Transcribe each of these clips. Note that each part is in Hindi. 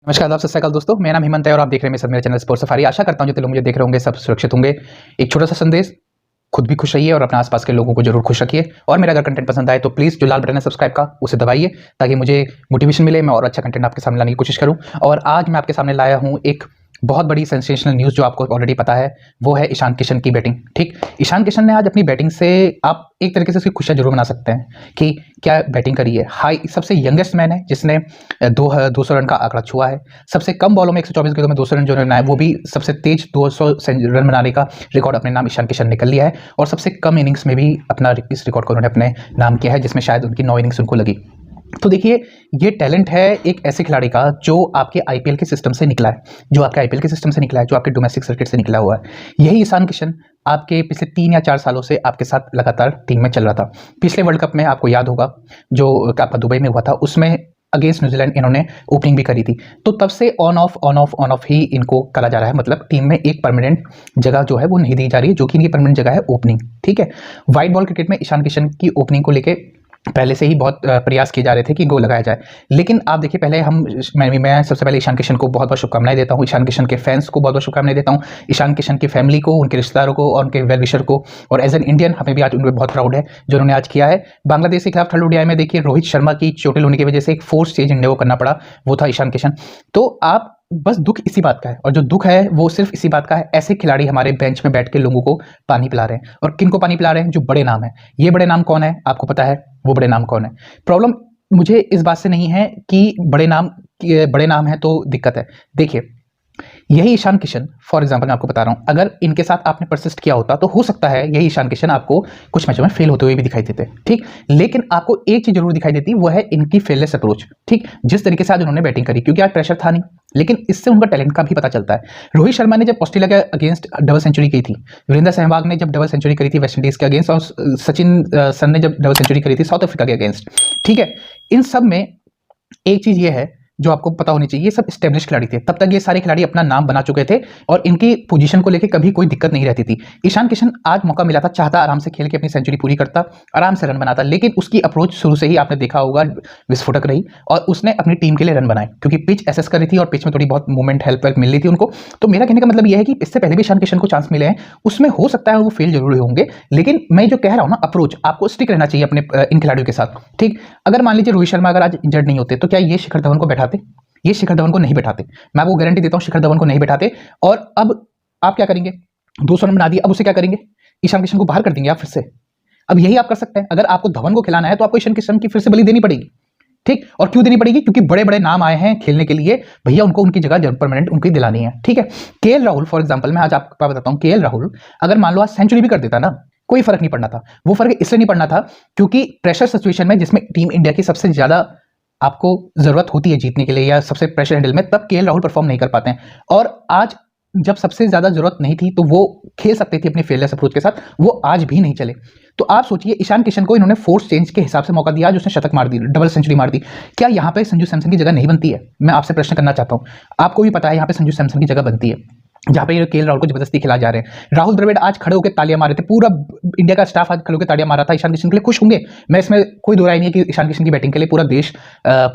नमस्कार, आप सत श्री अकाल दोस्तों। मेरा नाम हेमंत है और आप देख रहे हैं मेरे साथ मेरे चैनल स्पोर्ट्स सफारी। आशा करता हूं जितने लोग मुझे देख रहे होंगे सब सुरक्षित होंगे। एक छोटा सा संदेश, खुद भी खुश रहिए और अपने आसपास के लोगों को जरूर खुश रखिए। और मेरा अगर कंटेंट पसंद आए तो प्लीज़ जो लाल बटन है सब्सक्राइब का उसे दबाइए ताकि मुझे मोटिवेशन मिले, मैं और अच्छा कंटेंट आपके सामने लाने की कोशिश करूँ। और आज मैं आपके सामने लाया हूँ एक बहुत बड़ी सेंसेशनल न्यूज़ जो आपको ऑलरेडी पता है, वो है ईशान किशन की बैटिंग। ठीक, ईशान किशन ने आज अपनी बैटिंग से आप एक तरीके से उसकी खुशियां जरूर मना सकते हैं कि क्या बैटिंग करी है। हाई सबसे यंगेस्ट मैन है जिसने 200 रन का आंकड़ा छुआ है। सबसे कम बॉलों में 124 गेंदों में 200 रन जो बनाए, वो भी सबसे तेज 200 रन बनाने का रिकॉर्ड अपने नाम ईशान किशन ने कर लिया है। और सबसे कम इनिंग्स में भी अपना इस रिकॉर्ड को उन्होंने अपने नाम किया है, जिसमें शायद उनकी 9 इनिंग्स उनको लगी। तो देखिए, ये टैलेंट है एक ऐसे खिलाड़ी का जो आपके आईपीएल के सिस्टम से निकला है, जो आपके डोमेस्टिक सर्किट से निकला हुआ है। यही ईशान किशन आपके पिछले 3 या 4 सालों से आपके साथ लगातार टीम में चल रहा था। पिछले वर्ल्ड कप में आपको याद होगा जो आपका दुबई में हुआ था, उसमें अगेंस्ट न्यूजीलैंड इन्होंने ओपनिंग भी करी थी। तो तब से ऑन ऑफ ही इनको करा जा रहा है। मतलब टीम में एक परमानेंट जगह जो है वो नहीं दी जा रही है, जो कि इनकी परमानेंट जगह है ओपनिंग। ठीक है, व्हाइट बॉल क्रिकेट में ईशान किशन की ओपनिंग को लेके पहले से ही बहुत प्रयास किए जा रहे थे कि इनको लगाया जाए। लेकिन आप देखिए, पहले मैं सबसे पहले ईशान किशन को बहुत बहुत शुभकामनाएं देता हूं। ईशान किशन के फैंस को बहुत बहुत शुभकामनाएं देता हूं। ईशान किशन की फैमिली को, उनके रिश्तेदारों को और उनके वेल विशर को। और एज एन इंडियन हमें भी आज उन पर बहुत प्राउड है जो उन्होंने आज किया है। बांग्लादेश के खिलाफ थर्ड ओडीआई में देखिए, रोहित शर्मा की चोटिल होने की वजह से एक फोर्स चेंज इंडिया को करना पड़ा, वो था ईशान किशन। तो आप बस दुख इसी बात का है, और जो दुख है वो सिर्फ इसी बात का है, ऐसे खिलाड़ी हमारे बेंच में बैठ के लोगों को पानी पिला रहे हैं। और किन को पानी पिला रहे हैं? जो बड़े नाम है। ये बड़े नाम कौन है आपको पता है? वो बड़े नाम कौन है? प्रॉब्लम मुझे इस बात से नहीं है कि बड़े नाम है तो दिक्कत है। देखिए, यही ईशान किशन, फॉर एग्जांपल मैं आपको बता रहा हूं, अगर इनके साथ आपने परसिस्ट किया होता तो हो सकता है यही ईशान किशन आपको कुछ मैचों में फेल होते हुए भी दिखाई देते। ठीक, लेकिन आपको एक चीज जरूर दिखाई देती, वो है इनकी फेयरलेस अप्रोच। ठीक, जिस तरीके से आज उन्होंने बैटिंग करी, क्योंकि आज प्रेशर था नहीं, लेकिन इससे उनका टैलेंट का भी पता चलता है। रोहित शर्मा ने जब ऑस्ट्रेलिया के अगेंस्ट डबल सेंचुरी की थी, वीरेंद्र सहवाग ने जब डबल सेंचुरी करी थी वेस्ट इंडीज के अगेंस्ट, और सचिन सन ने जब डबल सेंचुरी करी थी साउथ अफ्रीका के अगेंस्ट। ठीक है, इन सब में एक चीज ये है जो आपको पता होनी चाहिए, ये सब एस्टेब्लिश खिलाड़ी थे। तब तक ये सारे खिलाड़ी अपना नाम बना चुके थे और इनकी पोजीशन को लेके कभी कोई दिक्कत नहीं रहती थी। ईशान किशन आज मौका मिला था, चाहता आराम से खेल के अपनी सेंचुरी पूरी करता, आराम से रन बनाता, लेकिन उसकी अप्रोच शुरू से ही आपने देखा होगा विस्फोटक रही, और उसने अपनी टीम के लिए रन बनाए, क्योंकि पिच एसेस कर रही थी और पिच में थोड़ी बहुत मूवमेंट हेल्प मिल रही थी उनको। तो मेरा कहने का मतलब यह है कि इससे पहले भी ईशान किशन को चांस मिले हैं, उसमें हो सकता है वो फेल जरूर होंगे, लेकिन मैं जो कह रहा हूं ना, अप्रोच आपको स्टिक रहना चाहिए अपने इन खिलाड़ियों के साथ। ठीक, अगर मान लीजिए रोहित शर्मा अगर आज इंजर्ड नहीं होते तो क्या ये शिखर धवन को बैठाते? ये शिखर धवन को नहीं बैठाते, मैं वो गारंटी देता हूं, शिखर धवन को नहीं बैठाते। और अब आप क्या करेंगे? 200 रन बना दिए, अब उसे क्या करेंगे? ईशान किशन को बाहर कर देंगे आप फिर से। अब यही आप कर सकते हैं। अगर आपको धवन को खिलाना है तो आपको ईशान किशन की फिर से बलि देनी पड़ेगी। ठीक, और क्यों देनी पड़ेगी? क्योंकि बड़े बड़े नाम आए हैं खेलने के लिए, भैया उनको उनकी जगह परमानेंट उनकी दिलानी है। ठीक है, केएल राहुल फॉर एग्जांपल, मैं आज आपको बताता हूं, केएल राहुल अगर मान लो आज सेंचुरी भी कर देता ना, कोई फर्क नहीं पड़ना था। वो फर्क इसलिए नहीं पड़ना था क्योंकि प्रेशर सिचुएशन में, जिसमें टीम इंडिया की सबसे ज्यादा आपको जरूरत होती है जीतने के लिए या सबसे प्रेशर हैंडल में, तब केएल राहुल परफॉर्म नहीं कर पाते हैं। और आज जब सबसे ज्यादा जरूरत नहीं थी तो वो खेल सकते थे अपने फेयरलेस अप्रोच के साथ, वो आज भी नहीं चले। तो आप सोचिए, ईशान किशन को इन्होंने फोर्स चेंज के हिसाब से मौका दिया, आज उसने शतक मार दी, डबल सेंचुरी मार दी। क्या यहाँ पे संजू सैमसन की जगह नहीं बनती है? मैं आपसे प्रश्न करना चाहता हूँ। आपको भी पता है यहाँ पे संजू सैमसन की जगह बनती है, जहां पे ये केएल राहुल को जबरदस्ती खिला जा रहे हैं। राहुल द्रविड़ आज खड़े होकर तालियां मार रहे थे, पूरा इंडिया का स्टाफ आज खड़े होकर तालियां मार रहा था ईशान किशन के लिए। खुश होंगे, मैं इसमें कोई दो राय नहीं है कि ईशान किशन की बैटिंग के लिए पूरा देश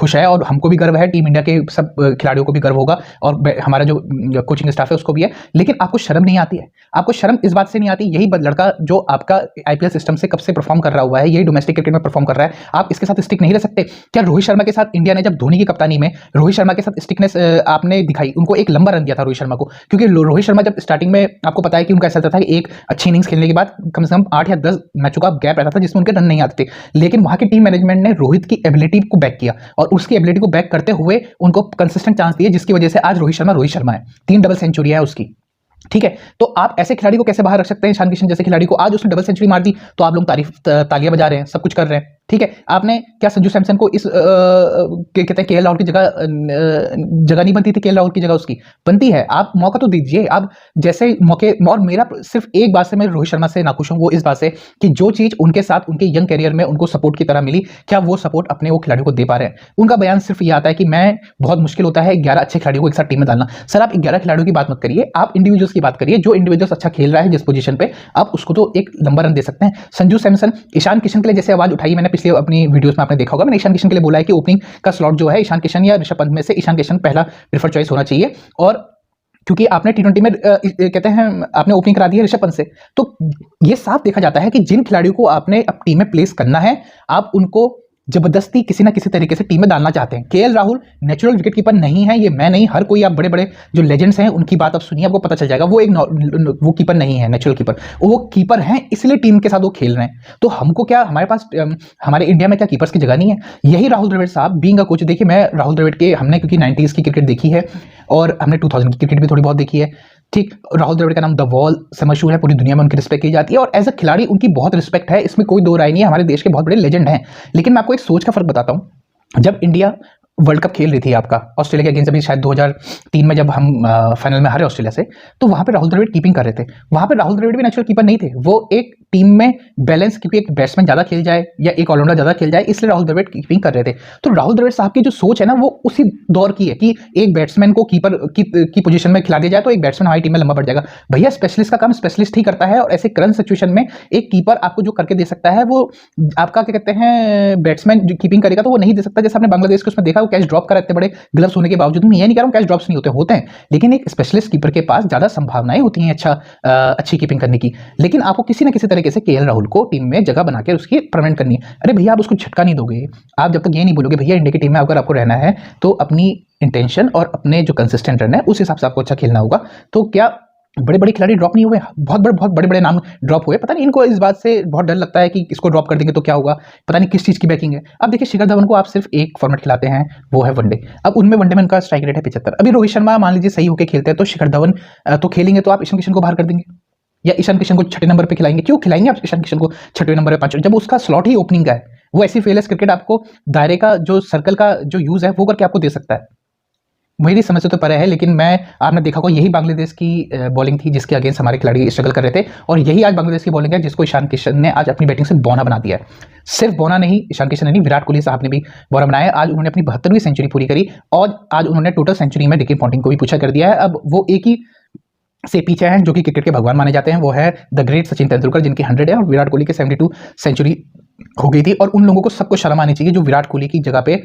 खुश है, और हमको भी गर्व है, टीम इंडिया के सब खिलाड़ियों को भी गर्व होगा, और हमारा जो कोचिंग स्टाफ है उसको भी है। लेकिन आपको शर्म नहीं आती है? आपको शर्म इस बात से नहीं आती, यही लड़का जो आपका आईपीएल सिस्टम से कब से परफॉर्म कर रहा हुआ है, यही डोमेस्टिक क्रिकेट में परफॉर्म कर रहा है, आप इसके साथ स्टिक नहीं रह सकते? क्या रोहित शर्मा के साथ इंडिया ने जब धोनी की कप्तानी में रोहित शर्मा के साथ स्टिकनेस आपने दिखाई, उनको एक लंबा रन दिया था रोहित शर्मा को, क्योंकि रोहित शर्मा जब स्टार्टिंग में आपको पता है कि उनका ऐसा था कि एक अच्छी इनिंग्स खेलने के बाद कम से कम 8 या 10 मैचों का गैप रहता था जिसमें उनके रन नहीं आते थे, लेकिन वहां की टीम मैनेजमेंट ने रोहित की एबिलिटी को बैक किया, और उसकी एबिलिटी को बैक करते हुए उनको कंसिस्टेंट चांस दिए, जिसकी वजह से आज रोहित शर्मा है। 3 डबल सेंचुरी है उसकी। ठीक है, तो आप ऐसे खिलाड़ी को कैसे बाहर रख सकते हैं? ईशान किशन जैसे खिलाड़ी को आज उसने डबल सेंचुरी मार दी तो आप लोग तालियां बजा रहे हैं, सब कुछ कर रहे हैं। ठीक है, आपने क्या संजू सैमसन को इस कहते हैं केएल राहुल की जगह नहीं बनती थी? केएल राहुल की जगह उसकी बनती है, आप मौका तो दीजिए। आप जैसे मौके, और मेरा सिर्फ एक बात से मैं रोहित शर्मा से नाखुश हूं, वो इस बात से कि जो चीज उनके साथ उनके यंग कैरियर में उनको सपोर्ट की तरह मिली, क्या वो सपोर्ट अपने वो खिलाड़ियों को दे पा रहे हैं? उनका बयान सिर्फ ये आता है कि मैं बहुत मुश्किल होता है 11 अच्छे खिलाड़ियों को एक साथ टीम में डालना। सर, आप 11 खिलाड़ियों की बात मत करिए, आप इंडिविजुअल इंडिविजुअल्स की बात करिए, जो इंडिविजुअल्स अच्छा खेल रहा है जिस पोजीशन पे, आप उसको तो एक लंबा रन दे सकते हैं। संजू सैमसन, ईशान किशन के लिए जैसे आवाज उठाई मैंने पिछले अपनी वीडियोस में, आपने देखा होगा, मैंने ईशान किशन के लिए बोला है कि ओपनिंग का स्लॉट जो है ईशान किशन या ऋषभ पंत में से ईशान किशन पहला प्रेफर चॉइस होना चाहिए। और क्योंकि आपने टी20 में कहते हैं आपने ओपनिंग करा दी है ऋषभ पंत से, तो ये साफ देखा जाता है कि जिन खिलाड़ियों को आपने अब टीम में प्लेस करना है, आप उनको जबरदस्ती किसी ना किसी तरीके से टीम में डालना चाहते हैं। KL Rahul natural wicket keeper नहीं है, ये मैं नहीं, हर कोई, आप बड़े बड़े जो लेजेंड्स हैं उनकी बात आप सुनिए, आपको पता चल जाएगा वो एक वो कीपर नहीं है, नेचुरल कीपर। वो कीपर हैं इसलिए टीम के साथ वो खेल रहे हैं। तो हमको क्या, हमारे पास हमारे इंडिया में क्या कीपर्स की जगह नहीं है? यही राहुल द्रविड़ साहब बीइंग अ कोच, देखिए मैं राहुल द्रविड़ के, हमने क्योंकि 90s की क्रिकेट देखी है और हमने 2000 की क्रिकेट भी थोड़ी बहुत देखी है, ठीक। राहुल द्रविड़ का नाम द वॉल से मशहूर है, पूरी दुनिया में उनकी रिस्पेक्ट की जाती है और एज अ खिलाड़ी उनकी बहुत रिस्पेक्ट है, इसमें कोई दो राय नहीं है, हमारे देश के बहुत बड़े लेजेंड हैं। लेकिन मैं आपको एक सोच का फर्क बताता हूं। जब इंडिया वर्ल्ड कप खेल रही थी आपका ऑस्ट्रेलिया के अगेंस्ट, अभी शायद 2003 में जब हम फाइनल में हारे ऑस्ट्रेलिया से, तो वहां पे राहुल द्रविड़ कीपिंग कर रहे थे। वहां पे राहुल द्रविड़ भी नेचुरल कीपर नहीं थे, वो एक टीम में बैलेंस, क्योंकि एक बैट्समैन ज्यादा खेल जाए या एक ऑलराउंडर ज्यादा खेल जाए, इसलिए राहुल द्रविड़ कीपिंग कर रहे थे। तो राहुल द्रविड़ साहब की जो सोच है ना, वो उसी दौर की है कि एक बैट्समैन को कीपर की पोजीशन में खिला दिया जाए तो एक बैट्समैन हमारी टीम में लंबा बढ़ जाएगा। भैया स्पेशलिस्ट का काम स्पेशलिस्ट ही करता है, और ऐसे करंट सिचुएशन में एक कीपर आपको जो करके दे सकता है वो आपका क्या कहते हैं बैट्समैन जो कीपिंग करेगा तो वो नहीं दे सकता। जैसे आपने बांग्लादेश को उसमें देखा, वो कैच ड्रॉप कर इतने बड़े ग्लव्स होने के बावजूद, मैं ये नहीं कह रहा हूं कैच ड्रॉप्स नहीं होते हैं, लेकिन एक स्पेशलिस्ट कीपर के पास ज्यादा संभावनाएं होती हैं अच्छी कीपिंग करने की। लेकिन आपको किसी ना किसी तरीके से केएल राहुल को टीम में जगह बनाकर उसकी परमानेंट करनी है। अरे भैया आप उसको झटका नहीं दोगे, आप जब तक ये नहीं बोलोगे भैया इंडिया की टीम में अगर आपको रहना है तो अपनी इंटेंशन और अपने जो कंसिस्टेंट रहना है उस हिसाब से आपको अच्छा खेलना होगा। तो क्या बड़े बड़े खिलाड़ी ड्रॉप नहीं हुए? बहुत बड़े बड़े नाम ड्रॉप हुए। पता नहीं इनको इस बात से बहुत डर लगता है कि इसको ड्रॉप कर देंगे तो क्या होगा, पता नहीं किस चीज़ की बैकिंग है। अब देखिए शिखर धवन को आप सिर्फ एक फॉर्मेट खिलाते हैं, वो है वनडे। अब उनमें वनडे में उनका स्ट्राइक रेट है 75। अभी रोहित शर्मा मान लीजिए सही होकर खेलते हैं तो शिखर धवन तो खेलेंगे, तो आप ईशान किशन को बाहर कर देंगे या ईशान किशन को छठे नंबर पे खिलाएंगे? क्यों खिलाएंगे आप ईशान किशन को छठे नंबर पे, पांचवें, जब उसका स्लॉट ही ओपनिंग का है? वो ऐसी फेलेस क्रिकेट आपको दायरे का जो सर्कल का जो यूज है वो करके आपको दे सकता है। मेरी समझ से तो परे है, लेकिन मैं, आपने देखा होगा यही बांग्लादेश की बॉलिंग थी जिसके अगेंस्ट हमारे खिलाड़ी स्ट्रगल कर रहे थे, और यही आज बांग्लादेश की बॉलिंग है जिसको ईशान किशन ने आज अपनी बैटिंग से बौना बना दिया है। सिर्फ बौना नहीं, ईशान किशन ने नहीं, विराट कोहली साहब ने भी बौना बनाया। आज उन्होंने अपनी 72वीं सेंचुरी पूरी करी और आज उन्होंने टोटल सेंचुरी में रिकी पॉन्टिंग को भी पूछा कर दिया है। अब वो एक ही से पीछे हैं जो कि क्रिकेट के भगवान माने जाते हैं, वो है द ग्रेट सचिन तेंदुलकर जिनकी 100 है और विराट कोहली के 72 सेंचुरी हो गई थी। और उन लोगों को सबको शर्म आनी चाहिए जो विराट कोहली की जगह पे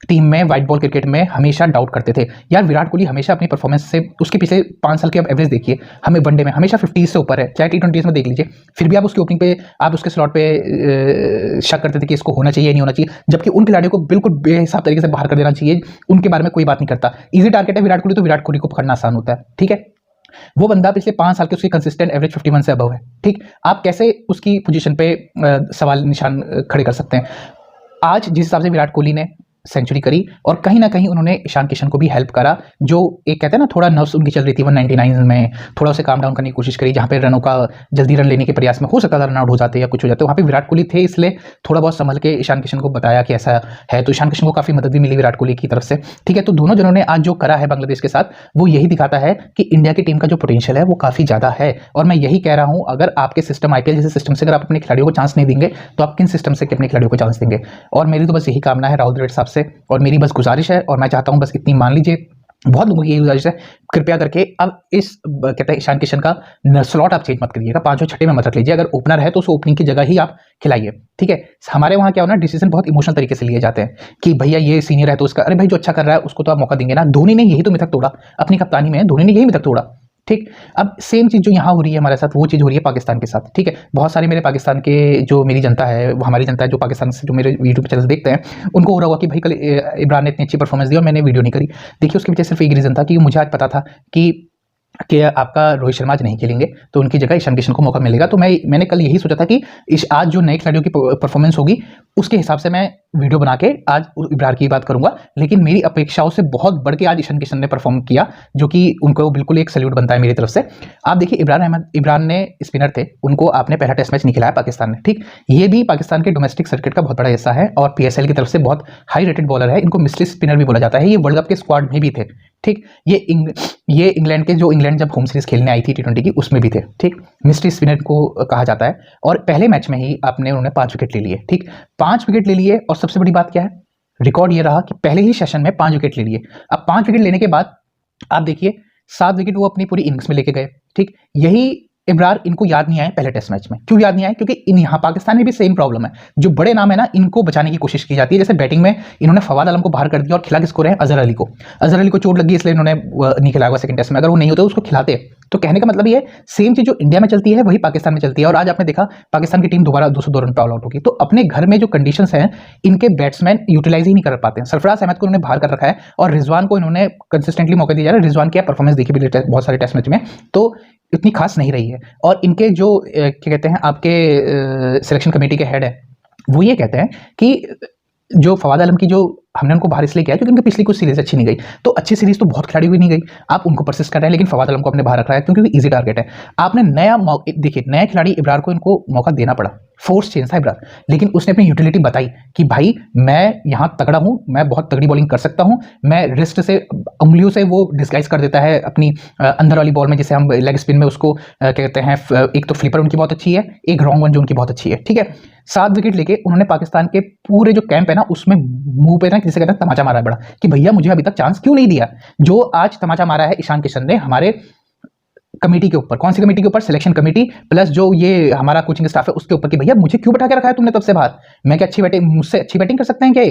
टीम में व्हाइट बॉल क्रिकेट में हमेशा डाउट करते थे। यार विराट कोहली हमेशा अपनी परफॉर्मेंस से, उसके पिछले 5 साल की आप एवरेज देखिए, हमें वनडे में हमेशा 50 से ऊपर है, चाहे टी20 में देख लीजिए, फिर भी आप उसकी ओपनिंग पे, आप उसके स्लॉट पे शक करते थे कि इसको होना चाहिए नहीं होना चाहिए, जबकि उन खिलाड़ियों को बिल्कुल बेहिसाब तरीके से बाहर कर देना चाहिए, उनके बारे में कोई बात नहीं करता। ईजी टारगेट है विराट कोहली, तो विराट कोहली को पकड़ना आसान होता है, ठीक है। वो बंदा पिछले 5 साल के उसकी कंसिस्टेंट एवरेज 51 से अबव है, ठीक। आप कैसे उसकी पोजीशन पे सवाल निशान खड़े कर सकते हैं? आज जिस हिसाब से विराट कोहली ने सेंचुरी करी और कहीं ना कहीं उन्होंने ईशान किशन को भी हेल्प करा, जो एक कहते हैं ना थोड़ा नर्व्स उनकी चल रही थी 199 में, थोड़ा उसे काम डाउन करने की कोशिश करी, जहाँ पे रनों का जल्दी रन लेने के प्रयास में हो सकता था रन आउट हो जाते या कुछ हो जाते, वहाँ पे विराट कोहली थे, इसलिए थोड़ा बहुत संभल के ईशान किशन को बताया कि ऐसा है, तो ईशान किशन को काफ़ी मदद भी मिली विराट कोहली की तरफ से, ठीक है। तो दोनों जनों ने आज जो करा है बांग्लादेश के साथ, वो यही दिखाता है कि इंडिया की टीम का जो पोटेंशियल है वो काफ़ी ज़्यादा है। और मैं यही कह रहा हूँ, अगर आपके सिस्टम आईपीएल जैसे सिस्टम से अगर आप अपने खिलाड़ियों को चांस नहीं देंगे तो आप किन सिस्टम से अपने खिलाड़ियों को चांस देंगे? और मेरी तो बस यही कामना है राहुल द्रविड़ साहब से, और मेरी बस गुजारिश है, और मैं चाहता हूं बस इतनी मान लीजिए, बहुत लोगों की यही गुजारिश है, कृपया करके अब इस कहते हैं ईशान किशन का स्लॉट आप चेंज मत करिएगा, 5 और 6 में मत रख लीजिए। अगर ओपनर है तो उस ओपनिंग की जगह ही आप खिलाइए, ठीक है। हमारे वहाँ क्या होना, डिसीजन बहुत इमोशनल तरीके से लिए जाते हैं कि भैया ये सीनियर है तो उसका, अरे भाई जो अच्छा कर रहा है उसको तो आप मौका देंगे ना। धोनी ने यही तो मिथक तोड़ा अपनी कप्तानी में, धोनी ने यही मिथक तोड़ा, ठीक। अब सेम चीज़ जो यहाँ हो रही है हमारे साथ, वो चीज़ हो रही है पाकिस्तान के साथ, ठीक है। बहुत सारे मेरे पाकिस्तान के जो मेरी जनता है, वो हमारी जनता है जो पाकिस्तान से जो मेरे यूट्यूब चैनल देखते हैं, उनको हो रहा होगा कि भाई कल इमरान ने इतनी अच्छी परफॉर्मेंस दी और मैंने वीडियो नहीं करी। देखिए उसके पीछे सिर्फ एक रीज़न था कि मुझे आज पता था कि आपका रोहित शर्मा आज नहीं खेलेंगे तो उनकी जगह ईशान किशन को मौका मिलेगा। तो मैंने कल यही सोचा था कि आज जो नए खिलाड़ियों की परफॉर्मेंस होगी उसके हिसाब से मैं वीडियो बना के आज इब्रार की बात करूंगा, लेकिन मेरी अपेक्षाओं से बहुत बढ़ के आज ईशान किशन ने परफॉर्म किया, जो कि उनको बिल्कुल एक सैल्यूट बनता है मेरी तरफ से। आप देखिए इमरान ने स्पिनर थे, उनको आपने पहला टेस्ट मैच नहीं खिलाया पाकिस्तान ने, ठीक। ये भी पाकिस्तान के डोमेस्टिक सर्किट का बहुत बड़ा हिस्सा है और PSL की तरफ से बहुत हाई रेटेड बॉलर है, इनको मिस्ट्री स्पिनर भी बोला जाता है। ये वर्ल्ड कप के स्क्वाड में भी थे, ठीक। ये इंग्लैंड के, जो इंग्लैंड जब होम सीरीज खेलने आई थी T20 की, उसमें भी थे, ठीक। मिस्ट्री स्पिनर को कहा जाता है और पहले मैच में ही उन्होंने 5 विकेट ले लिए, ठीक। 5 विकेट ले लिए और सबसे बड़ी बात क्या है, रिकॉर्ड ये रहा कि पहले ही सेशन में 5 विकेट ले लिए। अब 5 विकेट लेने के बाद आप देखिए 7 विकेट वो अपनी पूरी इनिंग्स में लेके गए। ठीक, यही इब्रार इनको याद नहीं आए पहले टेस्ट मैच में। क्यों याद नहीं आए? क्योंकि इन यहाँ पाकिस्तान में भी सेम प्रॉब्लम है, जो बड़े नाम है ना इनको बचाने की कोशिश की जाती है। जैसे बैटिंग में इन्होंने फवाद आलम को बाहर कर दिया और खिला किसको रहे हैं? अजहर अली को। अजहर अली को चोट लगी इसलिए इन्होंने नहीं खिलाया हुआ सेकंड टेस्ट में। अगर वो नहीं होते उसको खिलाते। तो कहने का मतलब ये सेम चीज जो इंडिया में चलती है वही पाकिस्तान में चलती है। और आज आपने देखा पाकिस्तान की टीम दोबारा 202 रन पर ऑल आउट होगी। तो अपने घर में जो कंडीशंस हैं इनके बैट्समैन यूटिलाइज ही नहीं कर पाते हैं। सरफराज अहमद को इन्होंने बाहर कर रखा है और रिजवान को इन्होंने कंसिस्टेंटली मौके दिया जा रहा है। रिजवान की परफॉर्मेंस देखी भी बहुत सारे टेस्ट मैच में तो इतनी खास नहीं रही है। और इनके जो क्या कहते हैं आपके सिलेक्शन कमेटी के हेड है वो ये कहते हैं कि जो फवाद आलम की जो हमने उनको बाहर इसलिए किया क्योंकि उनकी पिछली कुछ सीरीज अच्छी नहीं गई। तो अच्छी सीरीज तो बहुत खिलाड़ी हुई नहीं गई, आप उनको परसिस्ट कर रहे हैं लेकिन फवाद आलम को अपने बाहर रख रहा है क्योंकि इजी टारगेट है। आपने नया देखिए नया खिलाड़ी इब्रार को इनको मौका देना पड़ा, फोर्स चेंज था इब्रार, लेकिन उसने अपनी यूटिलिटी बताई कि भाई मैं यहाँ तगड़ा हूँ, मैं बहुत तगड़ी बॉलिंग कर सकता हूँ। मैं रिस्ट से उंगलियों से वो डिस्गाइज कर देता है अपनी अंदर वाली बॉल में, जिसे हम लेग स्पिन में उसको कहते हैं। एक तो फ्लिपर उनकी बहुत अच्छी है, एक रॉन्ग वन जो उनकी बहुत अच्छी है। ठीक है, 7 विकेट लेके उन्होंने पाकिस्तान के पूरे जो कैंप है ना उसमें मुंह पे ना जिसे कहते हैं तमाचा मारा है बड़ा कि भैया मुझे अभी तक चांस क्यों नहीं दिया। जो आज तमाचा मारा है ईशान किशन ने हमारे कमेटी के ऊपर, कौन सी कमेटी के ऊपर? सिलेक्शन कमेटी प्लस जो ये हमारा कोचिंग स्टाफ है उसके ऊपर कि भैया मुझे क्यों बैठा के रखा है तुमने तब से बाहर? मैं क्या अच्छी बैटिंग, मुझसे अच्छी बैटिंग कर सकते हैं क्या?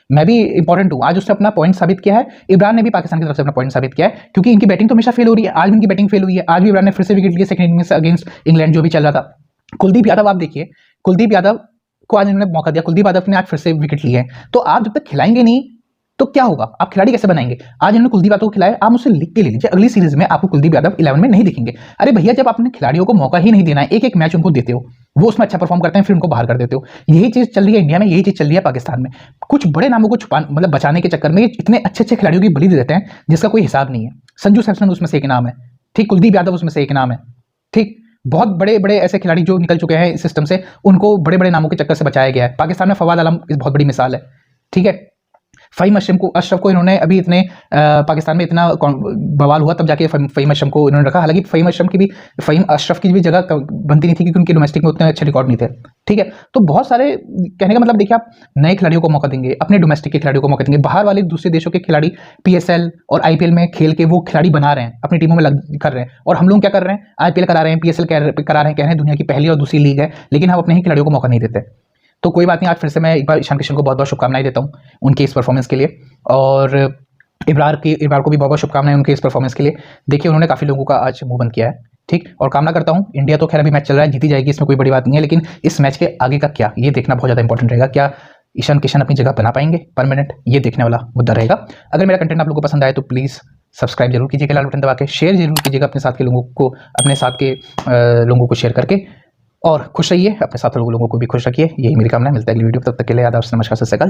मैं भी इंपॉर्टेंट हूं। आज उसने अपना पॉइंट साबित किया है। इब्रान ने भी पाकिस्तान की तरफ से अपना पॉइंट साबित किया है क्योंकि इनकी बैटिंग तो हमेशा फेल हो रही है। आज भी इनकी बैटिंग फेल हुई है। आज भी इब्रान ने फिर से विकेट लिए सेकंड इनिंग्स अगेंस्ट इंग्लैंड जो भी चल रहा था। कुलदीप यादव आप देखिए, कुलदीप यादव को आज इन्होंने मौका दिया, कुलदीप यादव ने आज फिर से विकेट लिए हैं। तो आप जब तक खिलाएंगे नहीं तो क्या होगा? आप खिलाड़ी कैसे बनाएंगे? आज इन्होंने कुलदीप यादव को खिलाया, आप मुझसे लिख के ले लीजिए अगली सीरीज में आपको कुलदीप यादव 11 में नहीं दिखेंगे। अरे भैया जब आपने खिलाड़ियों को मौका ही नहीं देना है, एक एक मैच उनको देते हो, वो उसमें अच्छा परफॉर्म करते हैं फिर उनको बाहर कर देते हो। यही चीज चल रही है इंडिया में, यही चीज चल रही है पाकिस्तान में। कुछ बड़े नामों को छुपा मतलब बचाने के चक्कर में इतने अच्छे अच्छे खिलाड़ियों की बलि दे देते हैं जिसका कोई हिसाब नहीं है। संजू सैमसन उसमें से एक नाम है, ठीक, कुलदीप यादव उसमें से एक नाम है, ठीक। बहुत बड़े बड़े ऐसे खिलाड़ी जो निकल चुके हैं इस सिस्टम से, उनको बड़े बड़े नामों के चक्कर से बचाया गया है। पाकिस्तान में फवाद आलम इस बहुत बड़ी मिसाल है, ठीक है। फ़हीम अशरफ को इन्होंने अभी इतने पाकिस्तान में इतना बवाल हुआ तब जाके फ़हीम अशरफ को इन्होंने रखा। हालांकि फ़हीम अशरफ की भी जगह बनती नहीं थी क्योंकि उनके डोमेस्टिक में उतने अच्छे रिकॉर्ड नहीं थे, ठीक है। तो बहुत सारे कहने का मतलब देखिए आप नए खिलाड़ियों को मौका देंगे, अपने डोमेस्टिक के खिलाड़ियों को मौका देंगे, बाहर वाले दूसरे देशों के खिलाड़ी PSL और IPL में खेल के वो खिलाड़ी बना रहे हैं, अपनी टीमों में कर रहे हैं। और हम लोग क्या कर रहे हैं? IPL करा रहे हैं, PSL करा रहे हैं, कह रहे हैं दुनिया की पहली और दूसरी लीग है, लेकिन हम अपने ही खिलाड़ियों को मौका नहीं देते। तो कोई बात नहीं, आज फिर से मैं एक बार ईशान किशन को बहुत बहुत शुभकामनाएं देता हूं उनके इस परफॉर्मेंस के लिए, और इब्रार को भी बहुत बहुत शुभकामनाएं उनके इस परफॉर्मेंस के लिए। देखिए उन्होंने काफ़ी लोगों का आज मुंह बंद किया है, ठीक। और कामना करता हूं इंडिया तो खैर अभी मैच चल रहा है, जीती जाएगी, इसमें कोई बड़ी बात नहीं है, लेकिन इस मैच के आगे का क्या ये देखना बहुत ज़्यादा इंपॉर्टेंट रहेगा। क्या ईशान किशन अपनी जगह बना पाएंगे परमानेंट? ये देखने वाला मुद्दा रहेगा। अगर मेरा कंटेंट आप लोगों को पसंद आए तो प्लीज़ सब्सक्राइब जरूर कीजिएगा लाल बटन दबा के, शेयर जरूर कीजिएगा अपने साथ के लोगों को शेयर करके, और खुश रहिए, अपने साथ लोगों को भी खुश रखिए। यही मेरी कामना है। मिलता है अगली वीडियो, तब तक के लिए आदाब, नमस्कार, सत श्री अकाल।